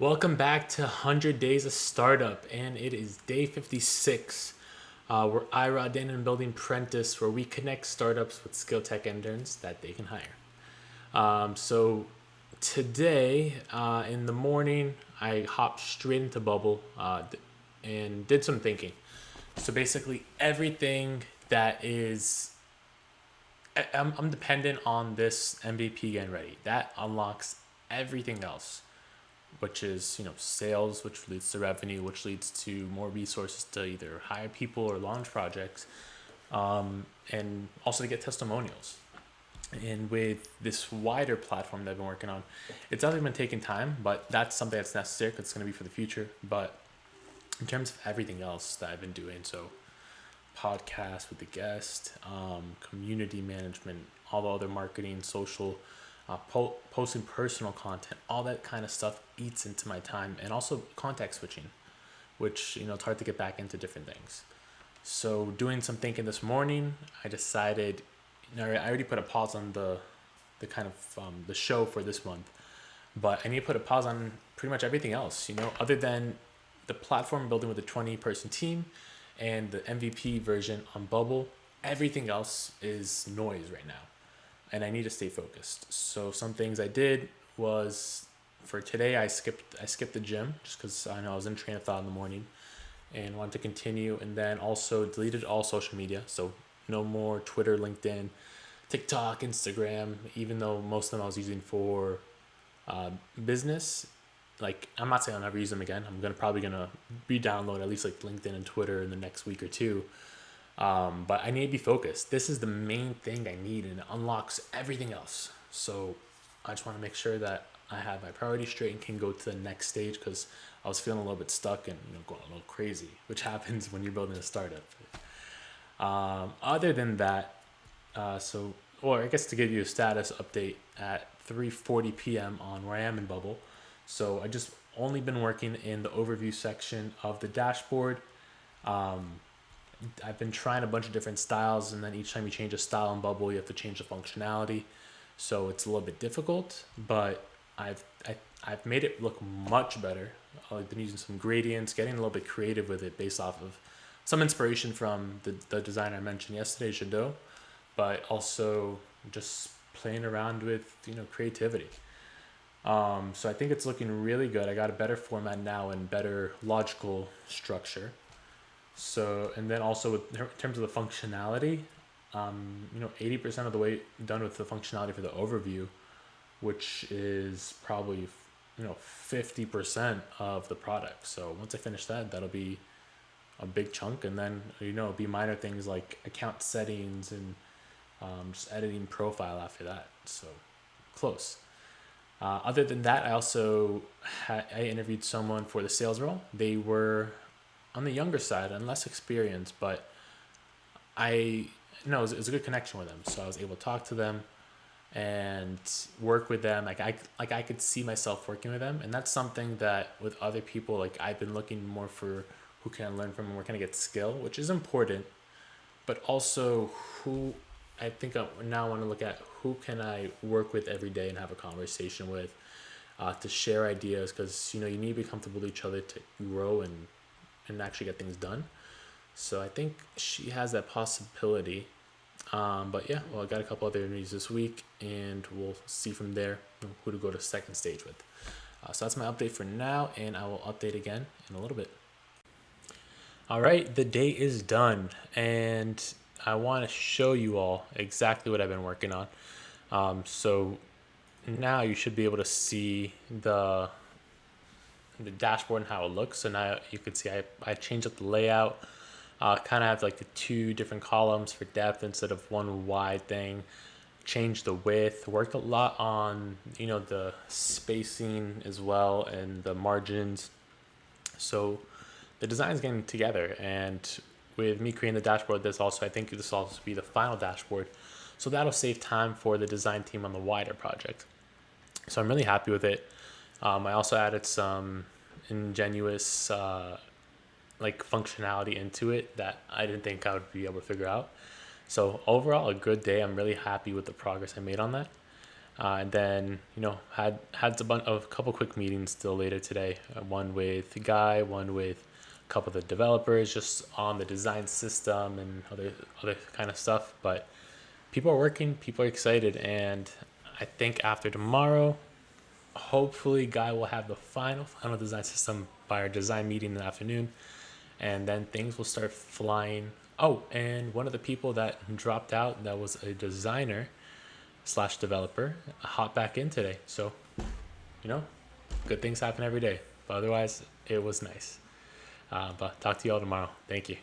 Welcome back to 100 Days of Startup, and it is day 56. Where Rod Danan building Prentus, where we connect startups with skill tech interns that they can hire. So today, in the morning, I hopped straight into Bubble and did some thinking. So basically, everything that is, I'm dependent on this MVP getting ready. That unlocks everything else, which is sales, which leads to revenue, which leads to more resources to either hire people or launch projects, and also to get testimonials. And with this wider platform that I've been working on, it's definitely been taking time, but that's something that's necessary because it's going to be for the future. But in terms of everything else that I've been doing, so podcast with the guest, community management, all the other marketing, social, posting personal content, all that kind of stuff eats into my time, and also contact switching, which it's hard to get back into different things. So doing some thinking this morning, I decided, I already put a pause on the kind of the show for this month, but I need to put a pause on pretty much everything else. Other than the platform building with a 20-person team and the MVP version on Bubble, everything else is noise right now, and I need to stay focused. So some things I did was, for today, I skipped the gym just because I know I was in train of thought in the morning and wanted to continue, and then also deleted all social media. So no more Twitter, LinkedIn, TikTok, Instagram, even though most of them I was using for business. Like, I'm not saying I'll never use them again. I'm probably gonna re-download at least like LinkedIn and Twitter in the next week or two. But I need to be focused. This is the main thing I need, and it unlocks everything else. So I just want to make sure that I have my priorities straight and can go to the next stage, because I was feeling a little bit stuck and going a little crazy, which happens when you're building a startup. Other than that, or I guess to give you a status update at 3:40 p.m. on where I am in Bubble. So I just only been working in the overview section of the dashboard. I've been trying a bunch of different styles, and then each time you change a style in Bubble, you have to change the functionality. So it's a little bit difficult, but I've made it look much better. I've been using some gradients, getting a little bit creative with it based off of some inspiration from the designer I mentioned yesterday, Jadot, but also just playing around with creativity. So I think it's looking really good. I got a better format now and better logical structure. So, and then also in terms of the functionality, 80% of the way done with the functionality for the overview, which is probably 50% of the product. So once I finish that, that'll be a big chunk, and then it'll be minor things like account settings and just editing profile after that. So close. Other than that, I interviewed someone for the sales role. They were on the younger side and less experienced, but it was a good connection with them. So I was able to talk to them and work with them. I could see myself working with them, and that's something that with other people, like, I've been looking more for who can I learn from and where can I get skill, which is important, but also who I think I now want to look at who can I work with every day and have a conversation with, to share ideas, because you need to be comfortable with each other to grow and actually get things done. So I think she has that possibility. But yeah, well, I got a couple other interviews this week, and we'll see from there who to go to second stage with. So that's my update for now, and I will update again in a little bit. All right, the day is done, and I want to show you all exactly what I've been working on. So now you should be able to see the dashboard and how it looks. So now you can see I changed up the layout. Kind of have like the two different columns for depth instead of one wide thing. Change the width. Work a lot on the spacing as well and the margins. So the design is getting together, and with me creating the dashboard, I think this will also be the final dashboard. So that'll save time for the design team on the wider project. So I'm really happy with it. I also added some ingenuous functionality into it that I didn't think I would be able to figure out. So overall, a good day. I'm really happy with the progress I made on that. And then had a couple quick meetings still later today. One with Guy, one with a couple of the developers, just on the design system and other kind of stuff. But people are working, people are excited, and I think after tomorrow, hopefully Guy will have the final design system by our design meeting in the afternoon, and then things will start flying. Oh, and one of the people that dropped out, that was a designer slash developer, hopped back in today. So, good things happen every day. But otherwise, it was nice. But talk to you all tomorrow. Thank you.